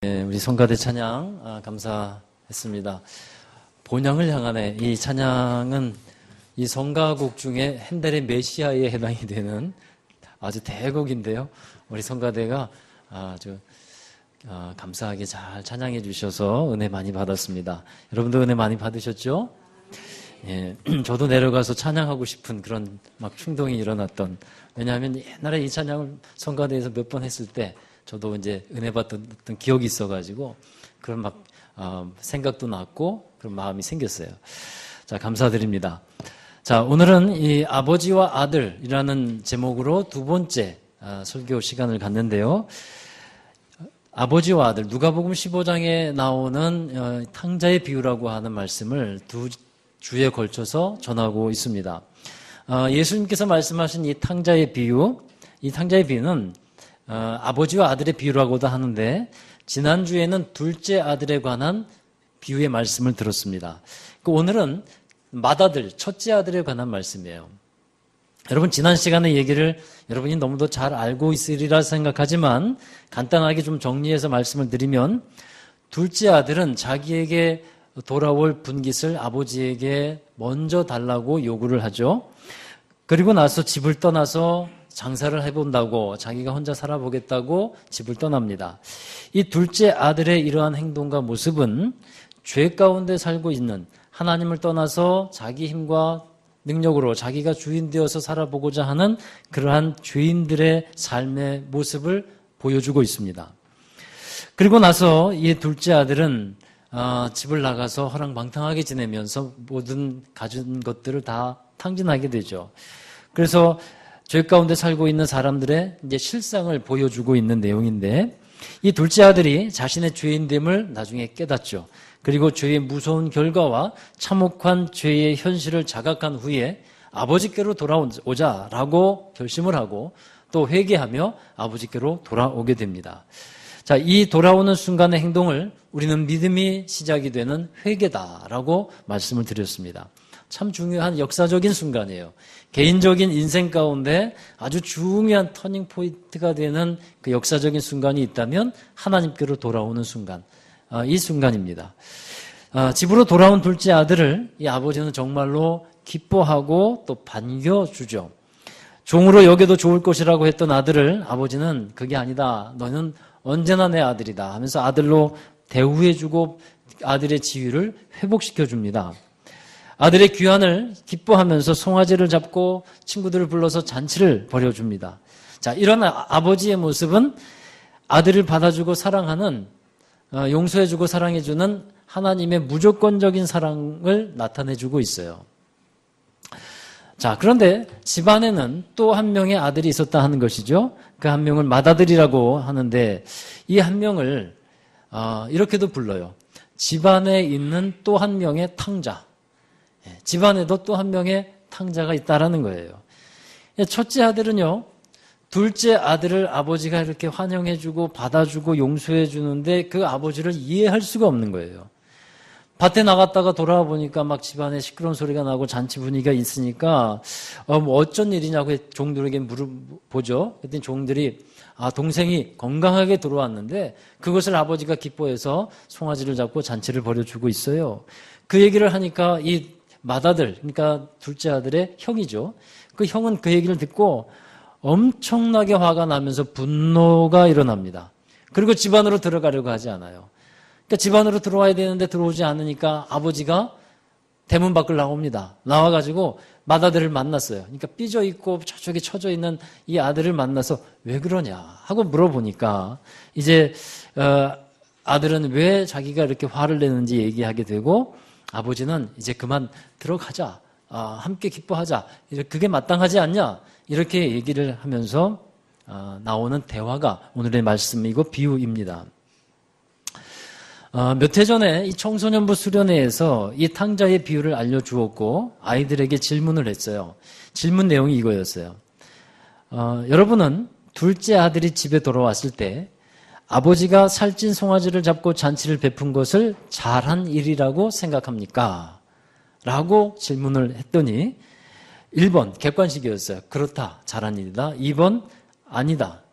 네, 우리 성가대 찬양 감사했습니다. 본향을 향하네. 이 찬양은 이 성가곡 중에 핸델의 메시아에 해당이 되는 아주 대곡인데요. 우리 성가대가 아주 감사하게 잘 찬양해 주셔서 은혜 많이 받았습니다. 여러분도 은혜 많이 받으셨죠? 예, 저도 내려가서 찬양하고 싶은 그런 막 충동이 일어났던, 왜냐하면 옛날에 이 찬양을 성가대에서 몇 번 했을 때 저도 이제 은혜 받던 어떤 기억이 있어가지고 그런 막 생각도 났고 그런 마음이 생겼어요. 자, 감사드립니다. 자, 오늘은 이 아버지와 아들이라는 제목으로 두 번째 설교 시간을 갖는데요. 아버지와 아들, 누가복음 15장에 나오는 탕자의 비유라고 하는 말씀을 두 주에 걸쳐서 전하고 있습니다. 예수님께서 말씀하신 이 탕자의 비유, 이 탕자의 비유는 아버지와 아들의 비유라고도 하는데, 지난주에는 둘째 아들에 관한 비유의 말씀을 들었습니다. 오늘은 맏아들, 첫째 아들에 관한 말씀이에요. 여러분, 지난 시간의 얘기를 여러분이 너무도 잘 알고 있으리라 생각하지만 간단하게 좀 정리해서 말씀을 드리면, 둘째 아들은 자기에게 돌아올 분깃을 아버지에게 먼저 달라고 요구를 하죠. 그리고 나서 집을 떠나서 장사를 해본다고, 자기가 혼자 살아보겠다고 집을 떠납니다. 이 둘째 아들의 이러한 행동과 모습은 죄 가운데 살고 있는, 하나님을 떠나서 자기 힘과 능력으로 자기가 주인 되어서 살아보고자 하는 그러한 죄인들의 삶의 모습을 보여주고 있습니다. 그리고 나서 이 둘째 아들은 집을 나가서 허랑방탕하게 지내면서 모든 가진 것들을 다 탕진하게 되죠. 그래서 죄 가운데 살고 있는 사람들의 이제 실상을 보여주고 있는 내용인데, 이 둘째 아들이 자신의 죄인됨을 나중에 깨닫죠. 그리고 죄의 무서운 결과와 참혹한 죄의 현실을 자각한 후에 아버지께로 돌아오자라고 결심을 하고 또 회개하며 아버지께로 돌아오게 됩니다. 자, 이 돌아오는 순간의 행동을 우리는 믿음이 시작이 되는 회개다라고 말씀을 드렸습니다. 참 중요한 역사적인 순간이에요. 개인적인 인생 가운데 아주 중요한 터닝 포인트가 되는 그 역사적인 순간이 있다면 하나님께로 돌아오는 순간, 이 순간입니다. 집으로 돌아온 둘째 아들을 이 아버지는 정말로 기뻐하고 또 반겨주죠. 종으로 여겨도 좋을 것이라고 했던 아들을 아버지는 그게 아니다, 너는 언제나 내 아들이다 하면서 아들로 대우해주고 아들의 지위를 회복시켜줍니다. 아들의 귀환을 기뻐하면서 송아지를 잡고 친구들을 불러서 잔치를 벌여줍니다. 자, 이런 아버지의 모습은 아들을 받아주고 사랑하는, 용서해주고 사랑해주는 하나님의 무조건적인 사랑을 나타내주고 있어요. 자, 그런데 집안에는 또 한 명의 아들이 있었다 하는 것이죠. 그 한 명을 맏아들이라고 하는데, 이 한 명을 이렇게도 불러요. 집안에 있는 또 한 명의 탕자. 집안에도 또 한 명의 탕자가 있다라는 거예요. 첫째 아들은요, 둘째 아들을 아버지가 이렇게 환영해주고 받아주고 용서해주는데 그 아버지를 이해할 수가 없는 거예요. 밭에 나갔다가 돌아와 보니까 막 집안에 시끄러운 소리가 나고 잔치 분위기가 있으니까 뭐 어쩐 일이냐고 종들에게 물어보죠. 그랬더니 종들이 동생이 건강하게 들어왔는데 그것을 아버지가 기뻐해서 송아지를 잡고 잔치를 벌여주고 있어요. 그 얘기를 하니까 이 맏아들, 그러니까 둘째 아들의 형이죠. 그 형은 그 얘기를 듣고 엄청나게 화가 나면서 분노가 일어납니다. 그리고 집 안으로 들어가려고 하지 않아요. 그러니까 집 안으로 들어와야 되는데 들어오지 않으니까 아버지가 대문 밖을 나옵니다. 나와가지고 맏아들을 만났어요. 그러니까 삐져 있고 저쪽에 처져 있는 이 아들을 만나서 왜 그러냐 하고 물어보니까 이제 아들은 왜 자기가 이렇게 화를 내는지 얘기하게 되고, 아버지는 이제 그만 들어가자, 함께 기뻐하자, 그게 마땅하지 않냐, 이렇게 얘기를 하면서 나오는 대화가 오늘의 말씀이고 비유입니다. 몇 해 전에 이 청소년부 수련회에서 이 탕자의 비유를 알려주었고 아이들에게 질문을 했어요. 질문 내용이 이거였어요. 여러분은 둘째 아들이 집에 돌아왔을 때 아버지가 살찐 송아지를 잡고 잔치를 베푼 것을 잘한 일이라고 생각합니까? 라고 질문을 했더니 1번 객관식이었어요. 그렇다, 잘한 일이다. 2번 아니다,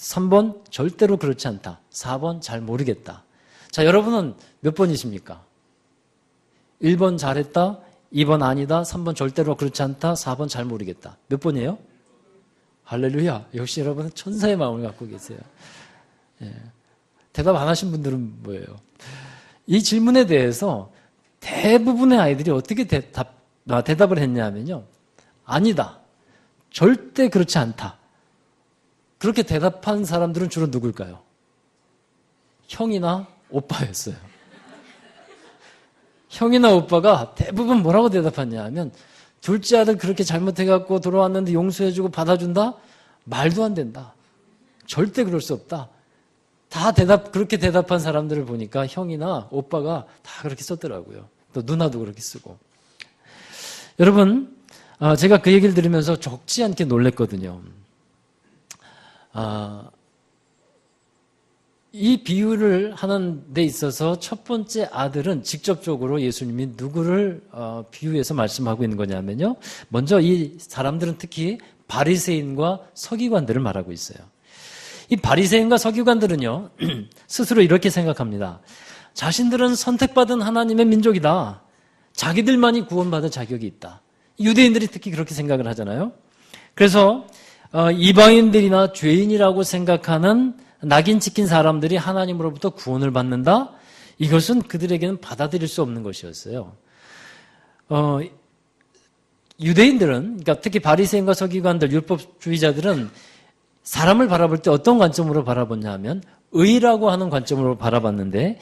3번 절대로 그렇지 않다. 4번 잘 모르겠다. 자, 여러분은 몇 번이십니까? 1번 잘했다, 2번 아니다, 3번 절대로 그렇지 않다, 4번 잘 모르겠다. 몇 번이에요? 할렐루야. 역시 여러분은 천사의 마음을 갖고 계세요. 예. 대답 안 하신 분들은 뭐예요? 이 질문에 대해서 대부분의 아이들이 어떻게 대답을 했냐면요. 아니다. 절대 그렇지 않다. 그렇게 대답한 사람들은 주로 누굴까요? 형이나 오빠였어요. 형이나 오빠가 대부분 뭐라고 대답하냐 하면 둘째 아들 그렇게 잘못해갖고 돌아왔는데 용서해주고 받아준다? 말도 안 된다. 절대 그럴 수 없다. 그렇게 대답한 사람들을 보니까 형이나 오빠가 다 그렇게 썼더라고요. 또 누나도 그렇게 쓰고. 여러분, 제가 그 얘기를 들으면서 적지 않게 놀랬거든요. 이 비유를 하는 데 있어서 첫 번째 아들은 직접적으로 예수님이 누구를 비유해서 말씀하고 있는 거냐면요. 먼저 이 사람들은 특히 바리새인과 서기관들을 말하고 있어요. 이 바리새인과 서기관들은요. 스스로 이렇게 생각합니다. 자신들은 선택받은 하나님의 민족이다. 자기들만이 구원받을 자격이 있다. 유대인들이 특히 그렇게 생각을 하잖아요. 그래서 이방인들이나 죄인이라고 생각하는 낙인 찍힌 사람들이 하나님으로부터 구원을 받는다? 이것은 그들에게는 받아들일 수 없는 것이었어요. 유대인들은, 그러니까 특히 바리새인과 서기관들, 율법주의자들은 사람을 바라볼 때 어떤 관점으로 바라보냐 하면 의라고 하는 관점으로 바라봤는데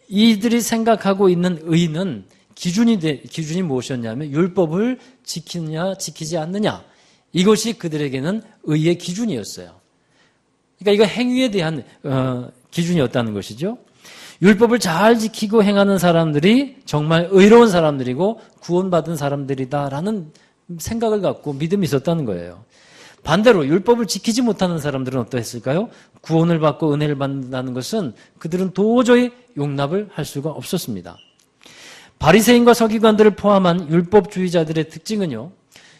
이들이 생각하고 있는 의는 기준이 무엇이었냐면 율법을 지키느냐 지키지 않느냐 이것이 그들에게는 의의 기준이었어요. 그러니까 이거 행위에 대한 기준이었다는 것이죠. 율법을 잘 지키고 행하는 사람들이 정말 의로운 사람들이고 구원받은 사람들이다라는 생각을 갖고 믿음이 있었다는 거예요. 반대로 율법을 지키지 못하는 사람들은 어떠했을까요? 구원을 받고 은혜를 받는다는 것은 그들은 도저히 용납을 할 수가 없었습니다. 바리새인과 서기관들을 포함한 율법주의자들의 특징은요.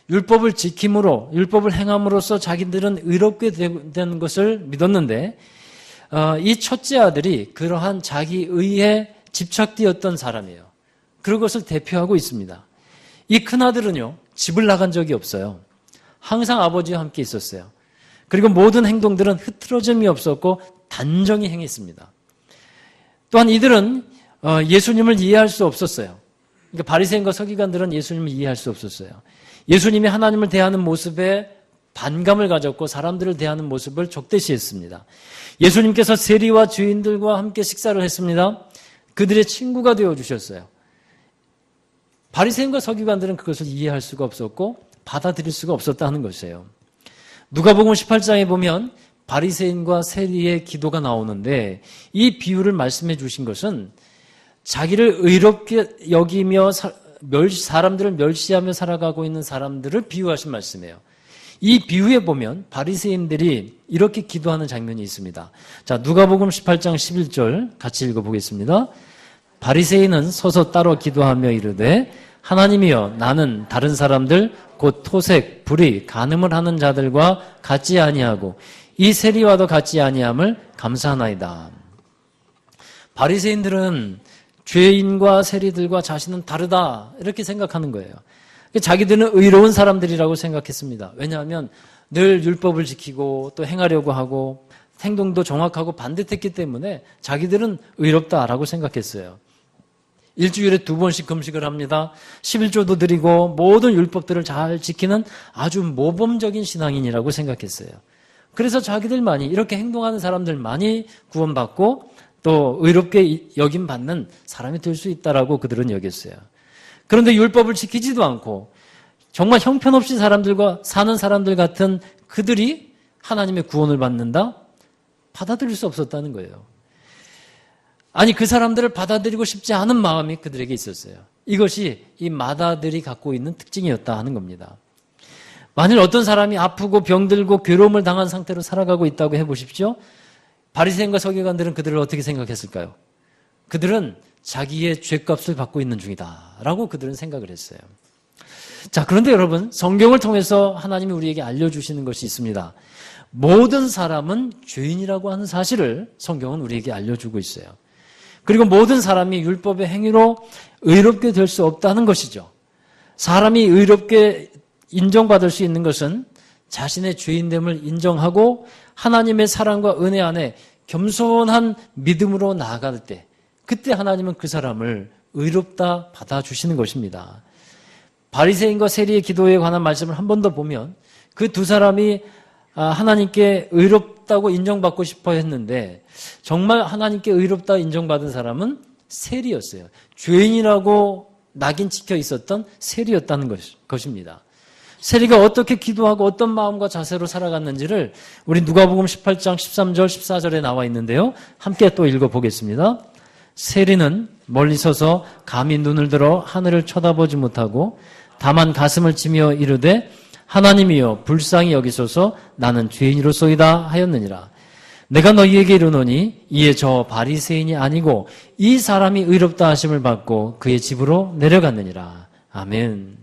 율법을 지킴으로 율법을 행함으로써 자기들은 의롭게 되는 것을 믿었는데 이 첫째 아들이 그러한 자기 의에 집착되었던 사람이에요. 그것을 대표하고 있습니다. 이 큰아들은요. 집을 나간 적이 없어요. 항상 아버지와 함께 있었어요. 그리고 모든 행동들은 흐트러짐이 없었고 단정히 행했습니다. 또한 이들은 예수님을 이해할 수 없었어요. 그러니까 바리새인과 서기관들은 예수님을 이해할 수 없었어요. 예수님이 하나님을 대하는 모습에 반감을 가졌고 사람들을 대하는 모습을 적대시했습니다. 예수님께서 세리와 죄인들과 함께 식사를 했습니다. 그들의 친구가 되어주셨어요. 바리새인과 서기관들은 그것을 이해할 수가 없었고 받아들일 수가 없었다는 것이에요. 누가복음 18장에 보면 바리새인과 세리의 기도가 나오는데 이 비유를 말씀해 주신 것은 자기를 의롭게 여기며 사람들을 멸시하며 살아가고 있는 사람들을 비유하신 말씀이에요. 이 비유에 보면 바리새인들이 이렇게 기도하는 장면이 있습니다. 자, 누가복음 18장 11절 같이 읽어보겠습니다. 바리새인은 서서 따로 기도하며 이르되 하나님이여 나는 다른 사람들 곧 토색, 불의, 간음을 하는 자들과 같지 아니하고 이 세리와도 같지 아니함을 감사하나이다. 바리새인들은 죄인과 세리들과 자신은 다르다 이렇게 생각하는 거예요. 자기들은 의로운 사람들이라고 생각했습니다. 왜냐하면 늘 율법을 지키고 또 행하려고 하고 행동도 정확하고 반듯했기 때문에 자기들은 의롭다라고 생각했어요. 일주일에 2번씩 금식을 합니다. 11조도 드리고 모든 율법들을 잘 지키는 아주 모범적인 신앙인이라고 생각했어요. 그래서 자기들만이 이렇게 행동하는 사람들만이 구원받고 또 의롭게 여김받는 사람이 될 수 있다라고 그들은 여겼어요. 그런데 율법을 지키지도 않고 정말 형편없이 사람들과 사는 사람들 같은 그들이 하나님의 구원을 받는다? 받아들일 수 없었다는 거예요. 아니 그 사람들을 받아들이고 싶지 않은 마음이 그들에게 있었어요. 이것이 이 마다들이 갖고 있는 특징이었다 하는 겁니다. 만일 어떤 사람이 아프고 병들고 괴로움을 당한 상태로 살아가고 있다고 해보십시오. 바리새인과 서기관들은 그들을 어떻게 생각했을까요? 그들은 자기의 죄값을 받고 있는 중이다 라고 그들은 생각을 했어요. 자, 그런데 여러분 성경을 통해서 하나님이 우리에게 알려주시는 것이 있습니다. 모든 사람은 죄인이라고 하는 사실을 성경은 우리에게 알려주고 있어요. 그리고 모든 사람이 율법의 행위로 의롭게 될 수 없다는 것이죠. 사람이 의롭게 인정받을 수 있는 것은 자신의 죄인됨을 인정하고 하나님의 사랑과 은혜 안에 겸손한 믿음으로 나아갈 때, 그때 하나님은 그 사람을 의롭다 받아주시는 것입니다. 바리새인과 세리의 기도에 관한 말씀을 한 번 더 보면 그 두 사람이 하나님께 의롭다고 인정받고 싶어 했는데 정말 하나님께 의롭다 인정받은 사람은 세리였어요. 죄인이라고 낙인 찍혀 있었던 세리였다는 것입니다. 세리가 어떻게 기도하고 어떤 마음과 자세로 살아갔는지를 우리 누가복음 18장 13절 14절에 나와 있는데요. 함께 또 읽어보겠습니다. 세리는 멀리 서서 감히 눈을 들어 하늘을 쳐다보지 못하고 다만 가슴을 치며 이르되 하나님이여 불쌍히 여기소서 나는 죄인이로소이다 하였느니라. 내가 너희에게 이르노니 이에 저 바리새인이 아니고 이 사람이 의롭다 하심을 받고 그의 집으로 내려갔느니라. 아멘.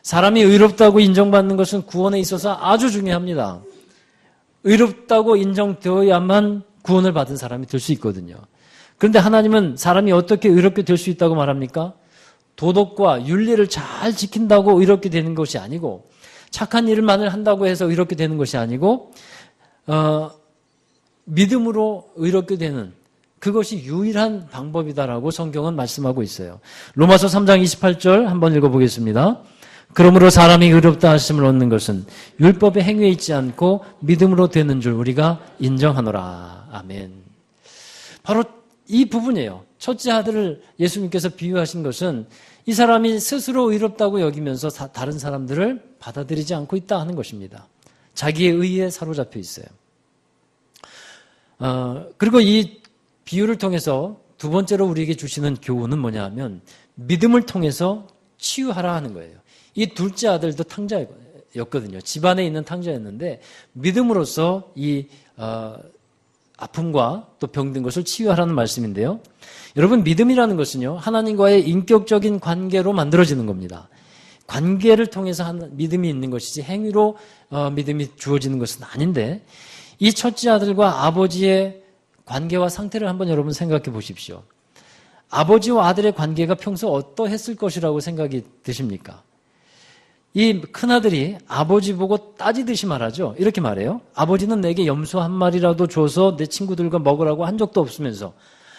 사람이 의롭다고 인정받는 것은 구원에 있어서 아주 중요합니다. 의롭다고 인정되어야만 구원을 받은 사람이 될 수 있거든요. 그런데 하나님은 사람이 어떻게 의롭게 될 수 있다고 말합니까? 도덕과 윤리를 잘 지킨다고 의롭게 되는 것이 아니고 착한 일만을 한다고 해서 의롭게 되는 것이 아니고 믿음으로 의롭게 되는 그것이 유일한 방법이다라고 성경은 말씀하고 있어요. 로마서 3장 28절 한번 읽어보겠습니다. 그러므로 사람이 의롭다 하심을 얻는 것은 율법의 행위에 있지 않고 믿음으로 되는 줄 우리가 인정하노라. 아멘. 바로 이 부분이에요. 첫째 아들을 예수님께서 비유하신 것은 이 사람이 스스로 의롭다고 여기면서 다른 사람들을 받아들이지 않고 있다 하는 것입니다. 자기의 의에 사로잡혀 있어요. 그리고 이 비유를 통해서 두 번째로 우리에게 주시는 교훈은 뭐냐 하면 믿음을 통해서 치유하라 하는 거예요. 이 둘째 아들도 탕자였거든요. 집안에 있는 탕자였는데 믿음으로써 이 아픔과 또 병든 것을 치유하라는 말씀인데요. 여러분 믿음이라는 것은요. 하나님과의 인격적인 관계로 만들어지는 겁니다. 관계를 통해서 믿음이 있는 것이지 행위로 믿음이 주어지는 것은 아닌데 이 첫째 아들과 아버지의 관계와 상태를 한번 여러분 생각해 보십시오. 아버지와 아들의 관계가 평소 어떠했을 것이라고 생각이 드십니까? 이 큰아들이 아버지 보고 따지듯이 말하죠. 이렇게 말해요. 아버지는 내게 염소 한 마리라도 줘서 내 친구들과 먹으라고 한 적도 없으면서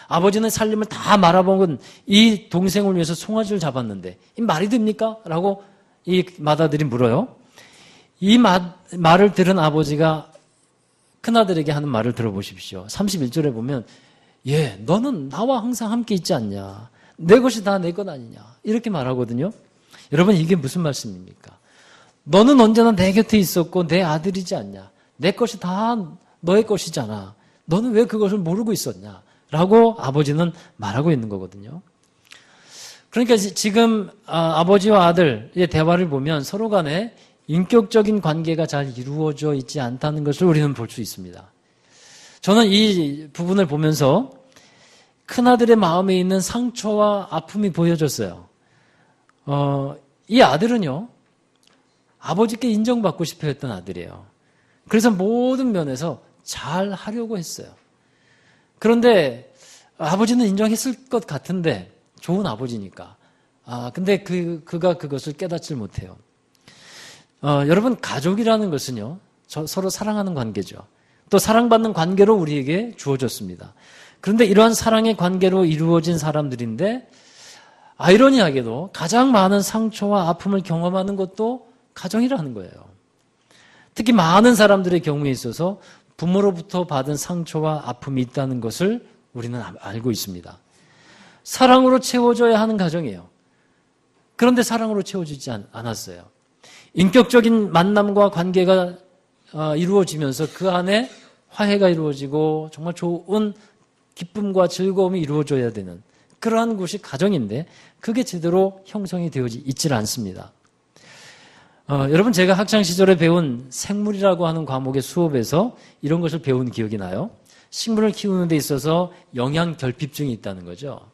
아버지는 살림을 다 말아먹은 이 동생을 위해서 송아지를 잡았는데 이 말이 됩니까? 라고 이 맏아들이 물어요. 이 말을 들은 아버지가 큰아들에게 하는 말을 들어보십시오. 31절에 보면 너는 나와 항상 함께 있지 않냐. 내 것이 다 내 것 아니냐. 이렇게 말하거든요. 여러분 이게 무슨 말씀입니까? 너는 언제나 내 곁에 있었고 내 아들이지 않냐. 내 것이 다 너의 것이잖아. 너는 왜 그것을 모르고 있었냐. 라고 아버지는 말하고 있는 거거든요. 그러니까 지금 아버지와 아들의 대화를 보면 서로 간에 인격적인 관계가 잘 이루어져 있지 않다는 것을 우리는 볼 수 있습니다. 저는 이 부분을 보면서 큰아들의 마음에 있는 상처와 아픔이 보여졌어요. 이 아들은요, 아버지께 인정받고 싶어 했던 아들이에요. 그래서 모든 면에서 잘 하려고 했어요. 그런데 아버지는 인정했을 것 같은데, 좋은 아버지니까. 근데 그가 그것을 깨닫질 못해요. 여러분, 가족이라는 것은요, 서로 사랑하는 관계죠. 또 사랑받는 관계로 우리에게 주어졌습니다. 그런데 이러한 사랑의 관계로 이루어진 사람들인데, 아이러니하게도 가장 많은 상처와 아픔을 경험하는 것도 가정이라는 거예요. 특히 많은 사람들의 경우에 있어서 부모로부터 받은 상처와 아픔이 있다는 것을 우리는 알고 있습니다. 사랑으로 채워져야 하는 가정이에요. 그런데 사랑으로 채워지지 않았어요. 인격적인 만남과 관계가 이루어지면서 그 안에 화해가 이루어지고 정말 좋은 기쁨과 즐거움이 이루어져야 되는 그러한 곳이 가정인데 그게 제대로 형성이 되어 있질 않습니다. 여러분 제가 학창시절에 배운 생물이라고 하는 과목의 수업에서 이런 것을 배운 기억이 나요. 식물을 키우는 데 있어서 영양 결핍증이 있다는 거죠.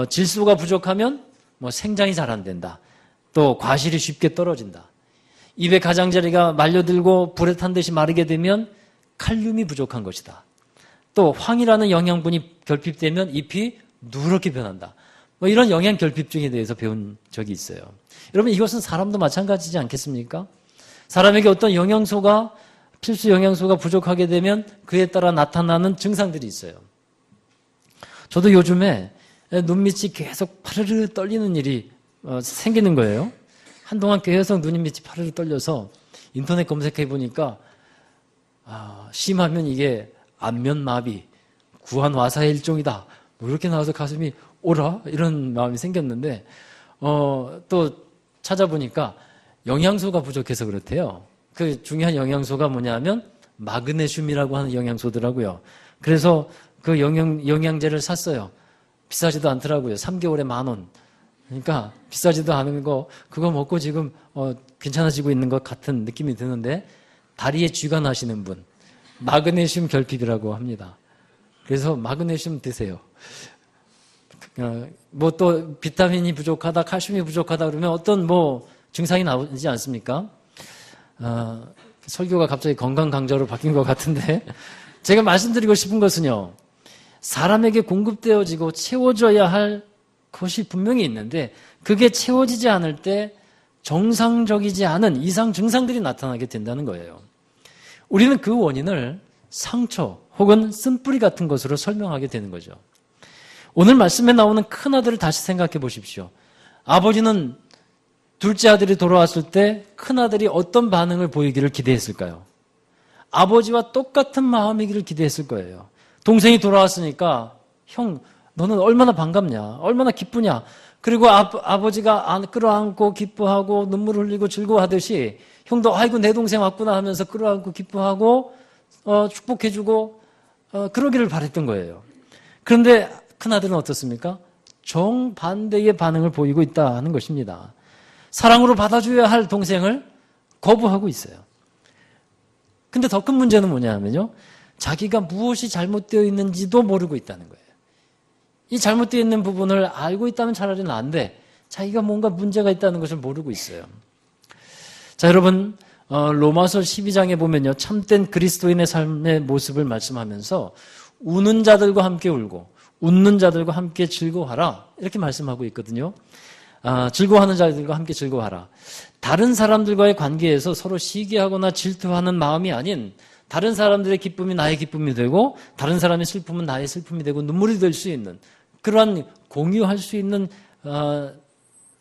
질소가 부족하면 생장이 잘 안 된다. 또 과실이 쉽게 떨어진다. 잎의 가장자리가 말려들고 불에 탄 듯이 마르게 되면 칼륨이 부족한 것이다. 또 황이라는 영양분이 결핍되면 잎이 누렇게 변한다. 뭐 이런 영양 결핍증에 대해서 배운 적이 있어요. 여러분, 이것은 사람도 마찬가지지 않겠습니까? 사람에게 어떤 영양소가, 필수 영양소가 부족하게 되면 그에 따라 나타나는 증상들이 있어요. 저도 요즘에 눈밑이 계속 파르르 떨리는 일이 생기는 거예요. 한동안 계속 눈밑이 파르르 떨려서 인터넷 검색해 보니까 심하면 이게 안면마비, 구안와사의 일종이다. 뭐 이렇게 나와서 가슴이 오라 이런 마음이 생겼는데 또 찾아보니까 영양소가 부족해서 그렇대요. 그 중요한 영양소가 뭐냐면 마그네슘이라고 하는 영양소더라고요. 그래서 그 영양제를 샀어요. 비싸지도 않더라고요. 3개월에 10,000원. 그러니까 비싸지도 않은 거 그거 먹고 지금 괜찮아지고 있는 것 같은 느낌이 드는데 다리에 쥐가 나시는 분 마그네슘 결핍이라고 합니다. 그래서 마그네슘 드세요. 뭐 또 비타민이 부족하다, 칼슘이 부족하다 그러면 어떤 뭐 증상이 나오지 않습니까? 설교가 갑자기 건강 강좌로 바뀐 것 같은데 제가 말씀드리고 싶은 것은요. 사람에게 공급되어지고 채워져야 할 것이 분명히 있는데 그게 채워지지 않을 때 정상적이지 않은 이상 증상들이 나타나게 된다는 거예요. 우리는 그 원인을 상처 혹은 쓴뿌리 같은 것으로 설명하게 되는 거죠. 오늘 말씀에 나오는 큰아들을 다시 생각해 보십시오. 아버지는 둘째 아들이 돌아왔을 때 큰아들이 어떤 반응을 보이기를 기대했을까요? 아버지와 똑같은 마음이기를 기대했을 거예요. 동생이 돌아왔으니까 형 너는 얼마나 반갑냐, 얼마나 기쁘냐. 그리고 아버지가 끌어안고 기뻐하고 눈물 흘리고 즐거워하듯이 형도 아이고 내 동생 왔구나 하면서 끌어안고 기뻐하고 축복해주고 그러기를 바랬던 거예요. 그런데 큰아들은 어떻습니까? 정반대의 반응을 보이고 있다는 것입니다. 사랑으로 받아줘야 할 동생을 거부하고 있어요. 근데 더 큰 문제는 뭐냐면요. 자기가 무엇이 잘못되어 있는지도 모르고 있다는 거예요. 이 잘못되어 있는 부분을 알고 있다면 차라리 나은데 자기가 뭔가 문제가 있다는 것을 모르고 있어요. 자, 여러분 로마서 12장에 보면요. 참된 그리스도인의 삶의 모습을 말씀하면서 우는 자들과 함께 울고 웃는 자들과 함께 즐거워하라 이렇게 말씀하고 있거든요. 즐거워하는 자들과 함께 즐거워하라. 다른 사람들과의 관계에서 서로 시기하거나 질투하는 마음이 아닌 다른 사람들의 기쁨이 나의 기쁨이 되고 다른 사람의 슬픔은 나의 슬픔이 되고 눈물이 될 수 있는 그러한 공유할 수 있는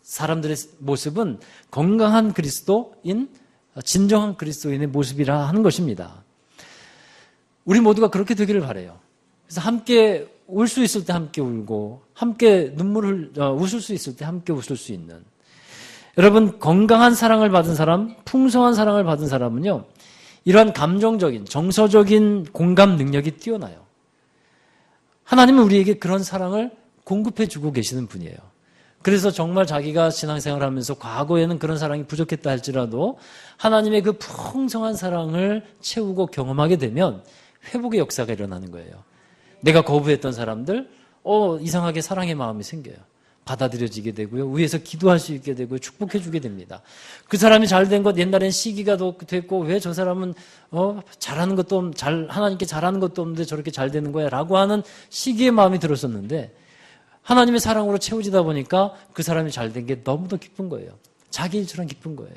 사람들의 모습은 건강한 그리스도인, 진정한 그리스도인의 모습이라 하는 것입니다. 우리 모두가 그렇게 되기를 바라요. 그래서 함께 울 수 있을 때 함께 울고 함께 눈물을 웃을 수 있을 때 함께 웃을 수 있는 여러분 건강한 사랑을 받은 사람, 풍성한 사랑을 받은 사람은요. 이러한 감정적인, 정서적인 공감 능력이 뛰어나요. 하나님은 우리에게 그런 사랑을 공급해 주고 계시는 분이에요. 그래서 정말 자기가 신앙생활을 하면서 과거에는 그런 사랑이 부족했다 할지라도 하나님의 그 풍성한 사랑을 채우고 경험하게 되면 회복의 역사가 일어나는 거예요. 내가 거부했던 사람들, 이상하게 사랑의 마음이 생겨요. 받아들여지게 되고요. 위에서 기도할 수 있게 되고요. 축복해 주게 됩니다. 그 사람이 잘된 것 옛날엔 시기가 됐고 왜 저 사람은 잘하는 것도 하나님께 잘하는 것도 없는데 저렇게 잘 되는 거야 라고 하는 시기의 마음이 들었었는데 하나님의 사랑으로 채워지다 보니까 그 사람이 잘된 게 너무도 기쁜 거예요. 자기 일처럼 기쁜 거예요.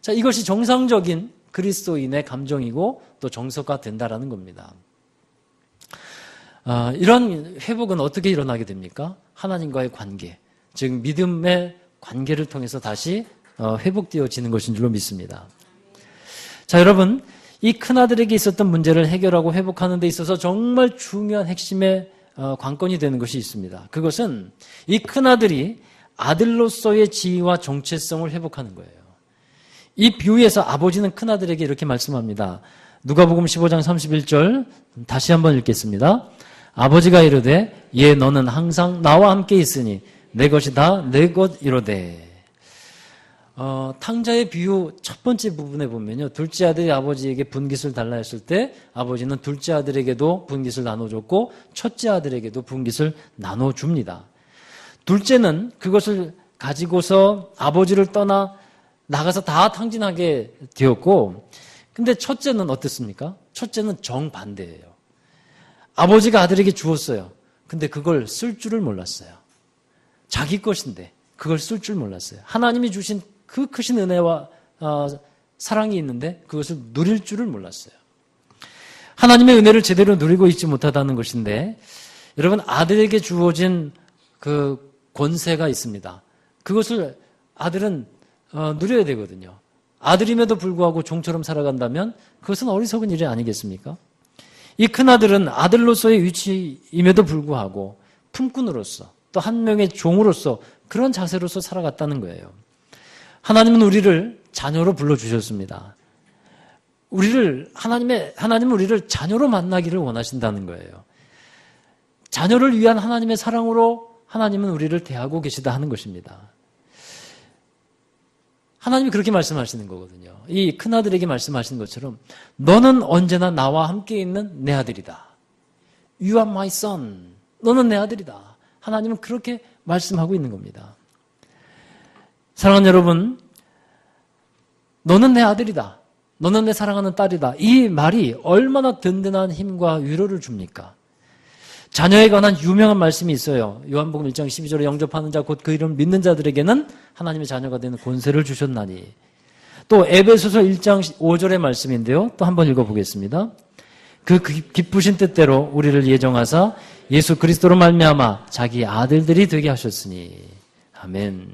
자, 이것이 정상적인 그리스도인의 감정이고 또 정서가 된다라는 겁니다. 이런 회복은 어떻게 일어나게 됩니까? 하나님과의 관계, 즉 믿음의 관계를 통해서 다시 회복되어지는 것인 줄로 믿습니다. 자, 여러분, 이 큰아들에게 있었던 문제를 해결하고 회복하는 데 있어서 정말 중요한 핵심의 관건이 되는 것이 있습니다. 그것은 이 큰아들이 아들로서의 지위와 정체성을 회복하는 거예요. 이 비유에서 아버지는 큰아들에게 이렇게 말씀합니다. 누가복음 15장 31절 다시 한번 읽겠습니다. 아버지가 이르되 예 너는 항상 나와 함께 있으니 내 것이 다 내 것 이로되. 탕자의 비유 첫 번째 부분에 보면요. 둘째 아들이 아버지에게 분깃을 달라 했을 때 아버지는 둘째 아들에게도 분깃을 나눠줬고 첫째 아들에게도 분깃을 나눠줍니다. 둘째는 그것을 가지고서 아버지를 떠나 나가서 다 탕진하게 되었고, 근데 첫째는 어떻습니까? 첫째는 정반대예요. 아버지가 아들에게 주었어요. 근데 그걸 쓸 줄을 몰랐어요. 자기 것인데 그걸 쓸 줄 몰랐어요. 하나님이 주신 그 크신 은혜와 사랑이 있는데 그것을 누릴 줄을 몰랐어요. 하나님의 은혜를 제대로 누리고 있지 못하다는 것인데, 여러분, 아들에게 주어진 그 권세가 있습니다. 그것을 아들은 누려야 되거든요. 아들임에도 불구하고 종처럼 살아간다면 그것은 어리석은 일이 아니겠습니까? 이 큰아들은 아들로서의 위치임에도 불구하고 품꾼으로서 또 한 명의 종으로서 그런 자세로서 살아갔다는 거예요. 하나님은 우리를 자녀로 불러주셨습니다. 하나님은 우리를 자녀로 만나기를 원하신다는 거예요. 자녀를 위한 하나님의 사랑으로 하나님은 우리를 대하고 계시다 하는 것입니다. 하나님이 그렇게 말씀하시는 거거든요. 이 큰아들에게 말씀하시는 것처럼 너는 언제나 나와 함께 있는 내 아들이다. You are my son. 너는 내 아들이다. 하나님은 그렇게 말씀하고 있는 겁니다. 사랑하는 여러분, 너는 내 아들이다. 너는 내 사랑하는 딸이다. 이 말이 얼마나 든든한 힘과 위로를 줍니까? 자녀에 관한 유명한 말씀이 있어요. 요한복음 1장 12절에 영접하는 자 곧 그 이름을 믿는 자들에게는 하나님의 자녀가 되는 권세를 주셨나니. 또 에베소서 1장 5절의 말씀인데요. 또 한번 읽어보겠습니다. 그 기쁘신 뜻대로 우리를 예정하사 예수 그리스도로 말미암아 자기 아들들이 되게 하셨으니. 아멘.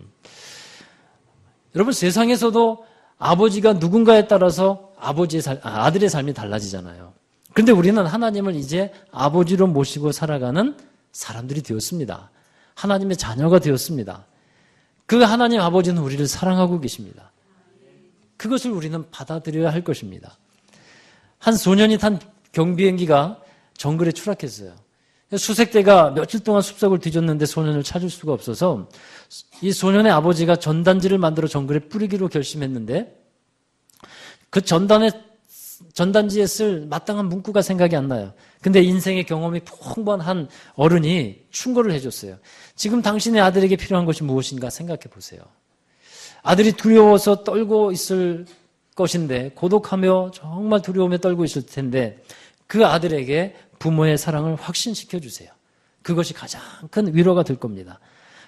여러분, 세상에서도 아버지가 누군가에 따라서 아들의 삶이 달라지잖아요. 그런데 우리는 하나님을 이제 아버지로 모시고 살아가는 사람들이 되었습니다. 하나님의 자녀가 되었습니다. 그 하나님 아버지는 우리를 사랑하고 계십니다. 그것을 우리는 받아들여야 할 것입니다. 한 소년이 탄 경비행기가 정글에 추락했어요. 수색대가 며칠 동안 숲속을 뒤졌는데 소년을 찾을 수가 없어서 이 소년의 아버지가 전단지를 만들어 정글에 뿌리기로 결심했는데, 그 전단지에 쓸 마땅한 문구가 생각이 안 나요. 근데 인생의 경험이 풍부한 어른이 충고를 해줬어요. 지금 당신의 아들에게 필요한 것이 무엇인가 생각해 보세요. 아들이 두려워서 떨고 있을 것인데, 고독하며 정말 두려움에 떨고 있을 텐데 그 아들에게 부모의 사랑을 확신시켜 주세요. 그것이 가장 큰 위로가 될 겁니다.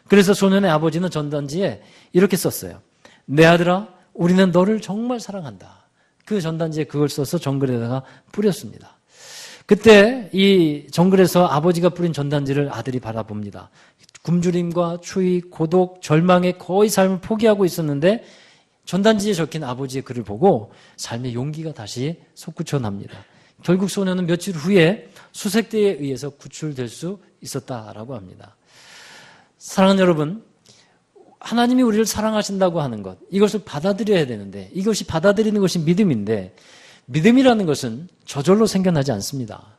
그래서 소년의 아버지는 전단지에 이렇게 썼어요. 내 아들아, 우리는 너를 정말 사랑한다. 그 전단지에 그걸 써서 정글에다가 뿌렸습니다. 그때 이 정글에서 아버지가 뿌린 전단지를 아들이 바라봅니다. 굶주림과 추위, 고독, 절망에 거의 삶을 포기하고 있었는데 전단지에 적힌 아버지의 글을 보고 삶의 용기가 다시 솟구쳐 납니다. 결국 소년은 며칠 후에 수색대에 의해서 구출될 수 있었다라고 합니다. 사랑하는 여러분, 하나님이 우리를 사랑하신다고 하는 것, 이것을 받아들여야 되는데, 이것이 받아들이는 것이 믿음인데, 믿음이라는 것은 저절로 생겨나지 않습니다.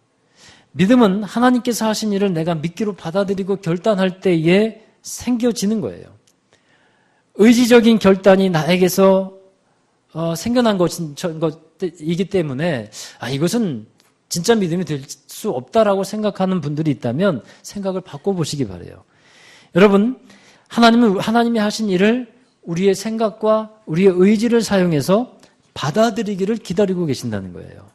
믿음은 하나님께서 하신 일을 내가 믿기로 받아들이고 결단할 때에 생겨지는 거예요. 의지적인 결단이 나에게서 생겨난 것이기 때문에 이것은 진짜 믿음이 될 수 없다라고 생각하는 분들이 있다면 생각을 바꿔보시기 바라요. 여러분, 하나님이 하신 일을 우리의 생각과 우리의 의지를 사용해서 받아들이기를 기다리고 계신다는 거예요.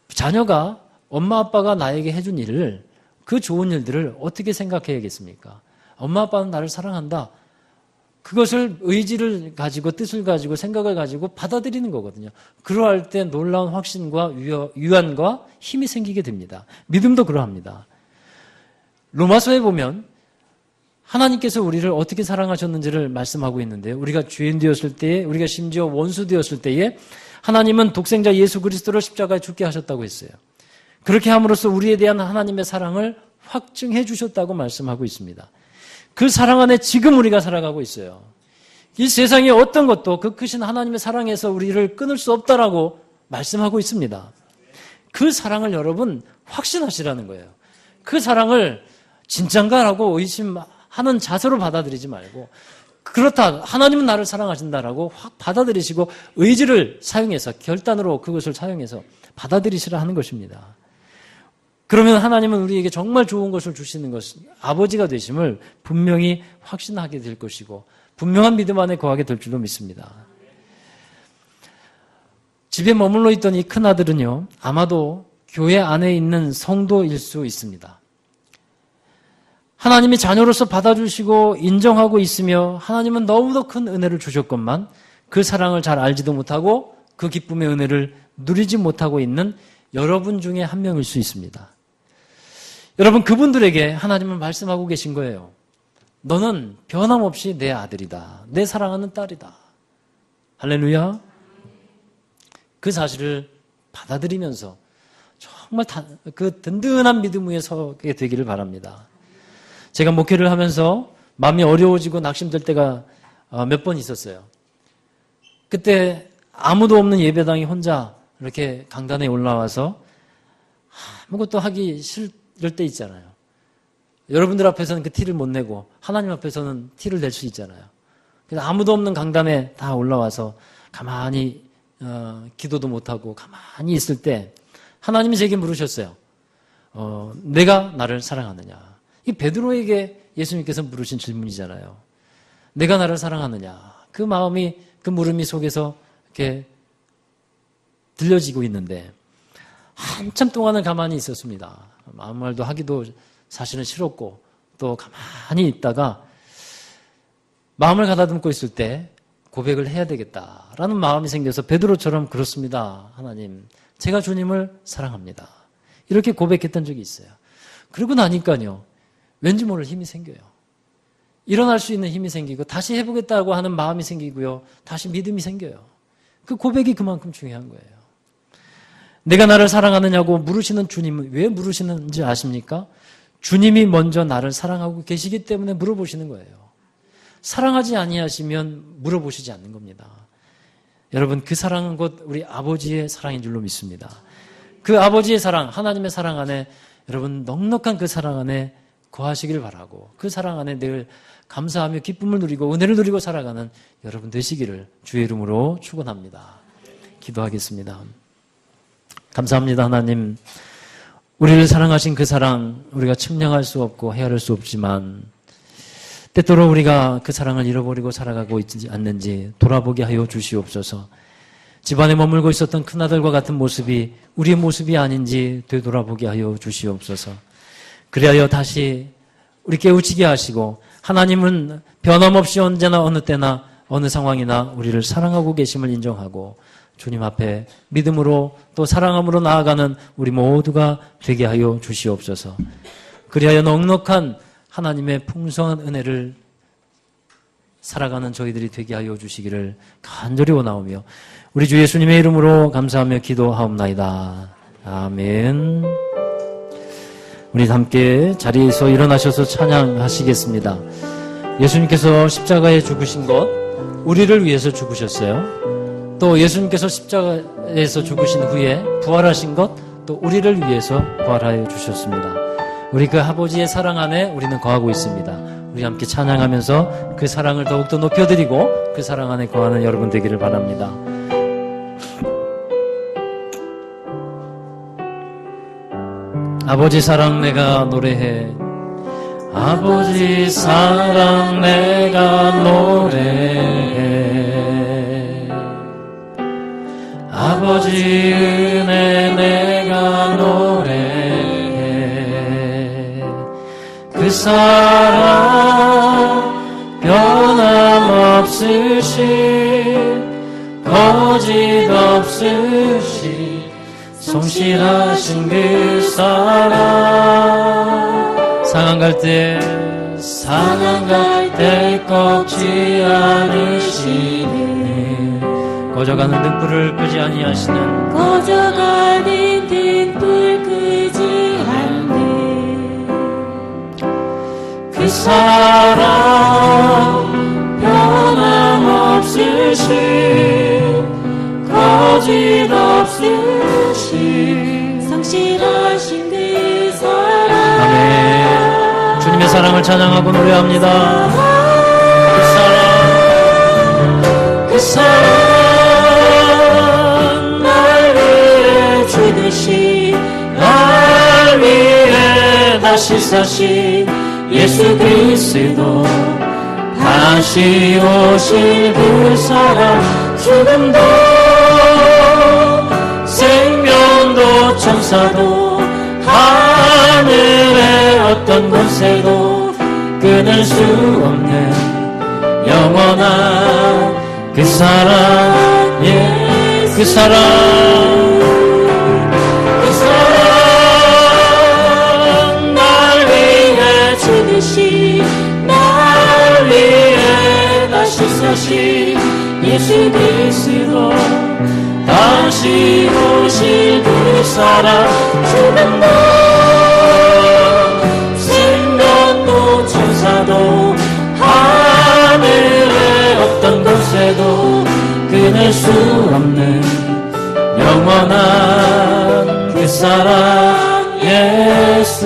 자녀가 엄마 아빠가 나에게 해준 일을, 그 좋은 일들을 어떻게 생각해야겠습니까? 엄마 아빠는 나를 사랑한다. 그것을 의지를 가지고 뜻을 가지고 생각을 가지고 받아들이는 거거든요. 그러할 때 놀라운 확신과 유한과 힘이 생기게 됩니다. 믿음도 그러합니다. 로마서에 보면 하나님께서 우리를 어떻게 사랑하셨는지를 말씀하고 있는데요. 우리가 죄인 되었을 때에, 우리가 심지어 원수 되었을 때에 하나님은 독생자 예수 그리스도를 십자가에 죽게 하셨다고 했어요. 그렇게 함으로써 우리에 대한 하나님의 사랑을 확증해 주셨다고 말씀하고 있습니다. 그 사랑 안에 지금 우리가 살아가고 있어요. 이 세상의 어떤 것도 그 크신 하나님의 사랑에서 우리를 끊을 수 없다라고 말씀하고 있습니다. 그 사랑을 여러분 확신하시라는 거예요. 그 사랑을 진짠가라고 의심하는 자세로 받아들이지 말고, 그렇다, 하나님은 나를 사랑하신다라고 확 받아들이시고 의지를 사용해서, 결단으로 그것을 사용해서 받아들이시라 하는 것입니다. 그러면 하나님은 우리에게 정말 좋은 것을 주시는 것, 아버지가 되심을 분명히 확신하게 될 것이고 분명한 믿음 안에 거하게 될 줄로 믿습니다. 집에 머물러 있던 이 큰아들은요, 아마도 교회 안에 있는 성도일 수 있습니다. 하나님이 자녀로서 받아주시고 인정하고 있으며 하나님은 너무도 큰 은혜를 주셨건만 그 사랑을 잘 알지도 못하고 그 기쁨의 은혜를 누리지 못하고 있는 여러분 중에 한 명일 수 있습니다. 여러분, 그분들에게 하나님은 말씀하고 계신 거예요. 너는 변함없이 내 아들이다. 내 사랑하는 딸이다. 할렐루야. 그 사실을 받아들이면서 정말 그 든든한 믿음 위에 서게 되기를 바랍니다. 제가 목회를 하면서 마음이 어려워지고 낙심될 때가 몇 번 있었어요. 그때 아무도 없는 예배당에 혼자 이렇게 강단에 올라와서 아무것도 하기 싫을 때 있잖아요. 여러분들 앞에서는 그 티를 못 내고 하나님 앞에서는 티를 낼 수 있잖아요. 그래서 아무도 없는 강단에 다 올라와서 가만히 기도도 못하고 가만히 있을 때 하나님이 제게 물으셨어요. 내가 나를 사랑하느냐. 이 베드로에게 예수님께서 물으신 질문이잖아요. 내가 나를 사랑하느냐. 그 마음이, 그 물음이 속에서 이렇게 들려지고 있는데 한참 동안은 가만히 있었습니다. 아무 말도 하기도 사실은 싫었고 또 가만히 있다가 마음을 가다듬고 있을 때 고백을 해야 되겠다라는 마음이 생겨서 베드로처럼 그렇습니다. 하나님, 제가 주님을 사랑합니다. 이렇게 고백했던 적이 있어요. 그러고 나니까요, 왠지 모를 힘이 생겨요. 일어날 수 있는 힘이 생기고 다시 해보겠다고 하는 마음이 생기고요. 다시 믿음이 생겨요. 그 고백이 그만큼 중요한 거예요. 내가 나를 사랑하느냐고 물으시는 주님은 왜 물으시는지 아십니까? 주님이 먼저 나를 사랑하고 계시기 때문에 물어보시는 거예요. 사랑하지 아니하시면 물어보시지 않는 겁니다. 여러분, 그 사랑은 곧 우리 아버지의 사랑인 줄로 믿습니다. 그 아버지의 사랑, 하나님의 사랑 안에 여러분 넉넉한 그 사랑 안에 거하시길 바라고 그 사랑 안에 늘 감사하며 기쁨을 누리고 은혜를 누리고 살아가는 여러분 되시기를 주의 이름으로 축원합니다. 기도하겠습니다. 감사합니다. 하나님, 우리를 사랑하신 그 사랑 우리가 측량할 수 없고 헤아릴 수 없지만 때때로 우리가 그 사랑을 잃어버리고 살아가고 있지 않는지 돌아보게 하여 주시옵소서. 집안에 머물고 있었던 큰아들과 같은 모습이 우리의 모습이 아닌지 되돌아보게 하여 주시옵소서. 그리하여 다시 우리 깨우치게 하시고 하나님은 변함없이 언제나 어느 때나 어느 상황이나 우리를 사랑하고 계심을 인정하고 주님 앞에 믿음으로 또 사랑함으로 나아가는 우리 모두가 되게 하여 주시옵소서. 그리하여 넉넉한 하나님의 풍성한 은혜를 살아가는 저희들이 되게 하여 주시기를 간절히 원하오며 우리 주 예수님의 이름으로 감사하며 기도하옵나이다. 아멘. 우리 함께 자리에서 일어나셔서 찬양하시겠습니다. 예수님께서 십자가에 죽으신 것, 우리를 위해서 죽으셨어요. 또 예수님께서 십자가에서 죽으신 후에 부활하신 것, 또 우리를 위해서 부활하여 주셨습니다. 우리 그 아버지의 사랑 안에 우리는 거하고 있습니다. 우리 함께 찬양하면서 그 사랑을 더욱더 높여드리고 그 사랑 안에 거하는 여러분 되기를 바랍니다. 아버지 사랑 내가 노래해, 아버지 사랑 내가 노래해, 아버지 은혜 내가 노래해. 그 사랑 변함없으신 거짓 없으신 성실하신 그 사랑, 상한 갈 때 꺾지 않으시네. 꺼져가는 등불을 끄지 아니하시는, 꺼져가는 등불 끄지 않네. 그 사랑 변함없으신 거짓 없으신 성실하신 그 사랑. 아멘. 주님의 사랑을 찬양하고 노래합니다. 그 사랑 날 위해 죽으신, 날 위해 다시 사신 예수 그리스도 다시 오실 그 사랑 죽음도 생명도 천사도 하늘의 어떤 곳에도 끊을 수 없는 영원한 그 사랑 그 사랑 날 위해 죽으신 날 위해 다시 사신 예수 그리스도 다시 오실 그 사랑 죽음도 생명도 천사도 하늘의 어떤 곳에도 끊을 수 없는 영원한 그 사랑 예수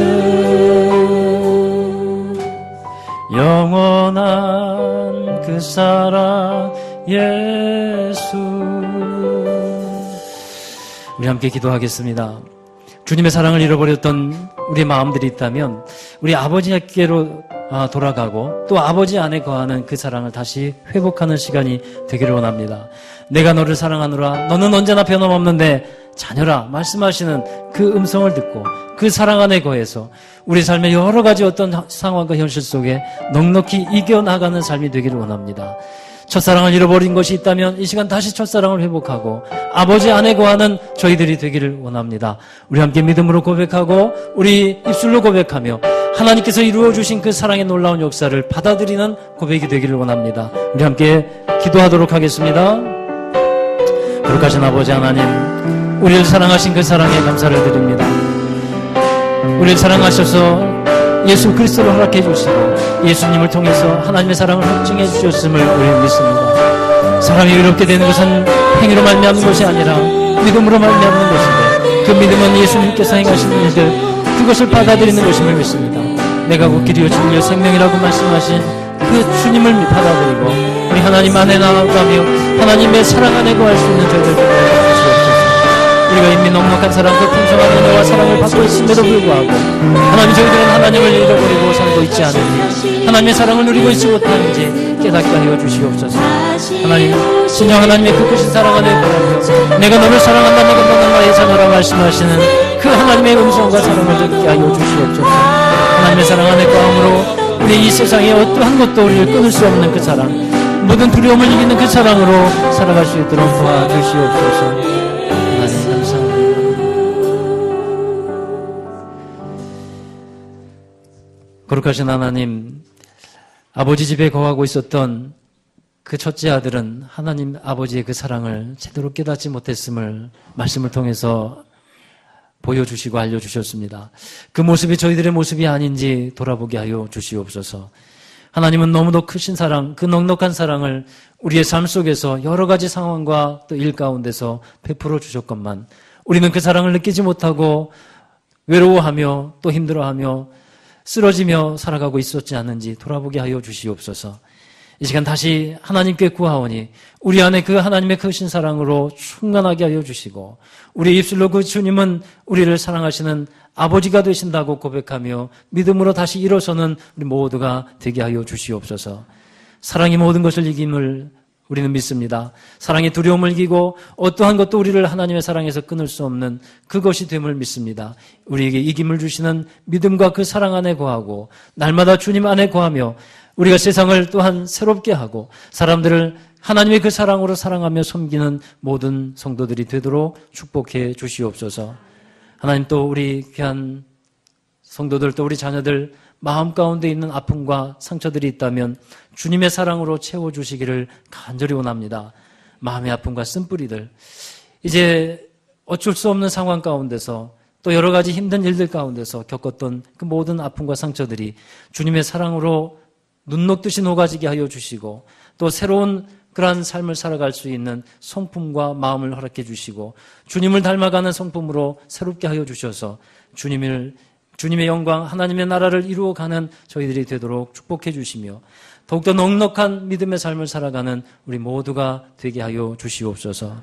영원한 그 사랑 예수. 우리 함께 기도하겠습니다. 주님의 사랑을 잃어버렸던 우리 마음들이 있다면 우리 아버지께로 돌아가고 또 아버지 안에 거하는 그 사랑을 다시 회복하는 시간이 되기를 원합니다. 내가 너를 사랑하노라 너는 언제나 변함없는데 자녀라 말씀하시는 그 음성을 듣고 그 사랑 안에 거해서 우리 삶의 여러 가지 어떤 상황과 현실 속에 넉넉히 이겨나가는 삶이 되기를 원합니다. 첫사랑을 잃어버린 것이 있다면 이 시간 다시 첫사랑을 회복하고 아버지 안에 거하는 저희들이 되기를 원합니다. 우리 함께 믿음으로 고백하고 우리 입술로 고백하며 하나님께서 이루어주신 그 사랑의 놀라운 역사를 받아들이는 고백이 되기를 원합니다. 우리 함께 기도하도록 하겠습니다. 거룩하신 아버지 하나님, 우리를 사랑하신 그 사랑에 감사를 드립니다. 우리를 사랑하셔서 예수 그리스도를 허락해 주시고 예수님을 통해서 하나님의 사랑을 확증해 주셨음을 우리는 믿습니다. 사람이 의롭게 되는 것은 행위로 말미암는 것이 아니라 믿음으로 말미암는 것인데 그 믿음은 예수님께서 행하신 일들 그것을 받아들이는 것임을 믿습니다. 내가 곧 길이요 진리요 생명이라고 말씀하신 그 주님을 받아들이고 우리 하나님 안에 나아가며 하나님의 사랑 안에 거할 수 있는 저희들 되게 주시옵소서. 우리가 이미 넉넉한 사랑 그 풍성한 은혜와 사랑을 받고 있음에도 불구하고 하나님 저희들은 하나님을 잃어버리고 살고 있지 않은지 하나님의 사랑을 누리고 있지 못하는지 깨닫게 하여 주시옵소서. 하나님 진정 하나님의 그 크신 사랑 안에 거하며 내가 너를 사랑한다 내가 너는 나의 자녀라 말씀하시는 그 하나님의 음성과 사랑을 듣게 하여 주시옵소서. 하나님의 사랑 안에 거함으로 우리 이 세상에 어떠한 것도 우리를 끊을 수 없는 그 사랑 모든 두려움을 이기는 그 사랑으로 살아갈 수 있도록 도와주시옵소서. 거룩하신 하나님, 아버지 집에 거하고 있었던 그 첫째 아들은 하나님 아버지의 그 사랑을 제대로 깨닫지 못했음을 말씀을 통해서 보여주시고 알려주셨습니다. 그 모습이 저희들의 모습이 아닌지 돌아보게 하여 주시옵소서. 하나님은 너무도 크신 사랑, 그 넉넉한 사랑을 우리의 삶 속에서 여러 가지 상황과 또 일 가운데서 베풀어 주셨건만 우리는 그 사랑을 느끼지 못하고 외로워하며 또 힘들어하며 쓰러지며 살아가고 있었지 않는지 돌아보게 하여 주시옵소서. 이 시간 다시 하나님께 구하오니 우리 안에 그 하나님의 크신 사랑으로 충만하게 하여 주시고 우리 입술로 그 주님은 우리를 사랑하시는 아버지가 되신다고 고백하며 믿음으로 다시 일어서는 우리 모두가 되게 하여 주시옵소서. 사랑이 모든 것을 이김을 우리는 믿습니다. 사랑의 두려움을 이기고 어떠한 것도 우리를 하나님의 사랑에서 끊을 수 없는 그것이 됨을 믿습니다. 우리에게 이김을 주시는 믿음과 그 사랑 안에 거하고 날마다 주님 안에 거하며 우리가 세상을 또한 새롭게 하고 사람들을 하나님의 그 사랑으로 사랑하며 섬기는 모든 성도들이 되도록 축복해 주시옵소서. 하나님 또 우리 귀한 성도들 또 우리 자녀들 마음 가운데 있는 아픔과 상처들이 있다면 주님의 사랑으로 채워주시기를 간절히 원합니다. 마음의 아픔과 쓴뿌리들 이제 어쩔 수 없는 상황 가운데서 또 여러 가지 힘든 일들 가운데서 겪었던 그 모든 아픔과 상처들이 주님의 사랑으로 눈 녹듯이 녹아지게 하여 주시고 또 새로운 그러한 삶을 살아갈 수 있는 성품과 마음을 허락해 주시고 주님을 닮아가는 성품으로 새롭게 하여 주셔서 주님의 영광, 하나님의 나라를 이루어가는 저희들이 되도록 축복해 주시며 더욱더 넉넉한 믿음의 삶을 살아가는 우리 모두가 되게 하여 주시옵소서.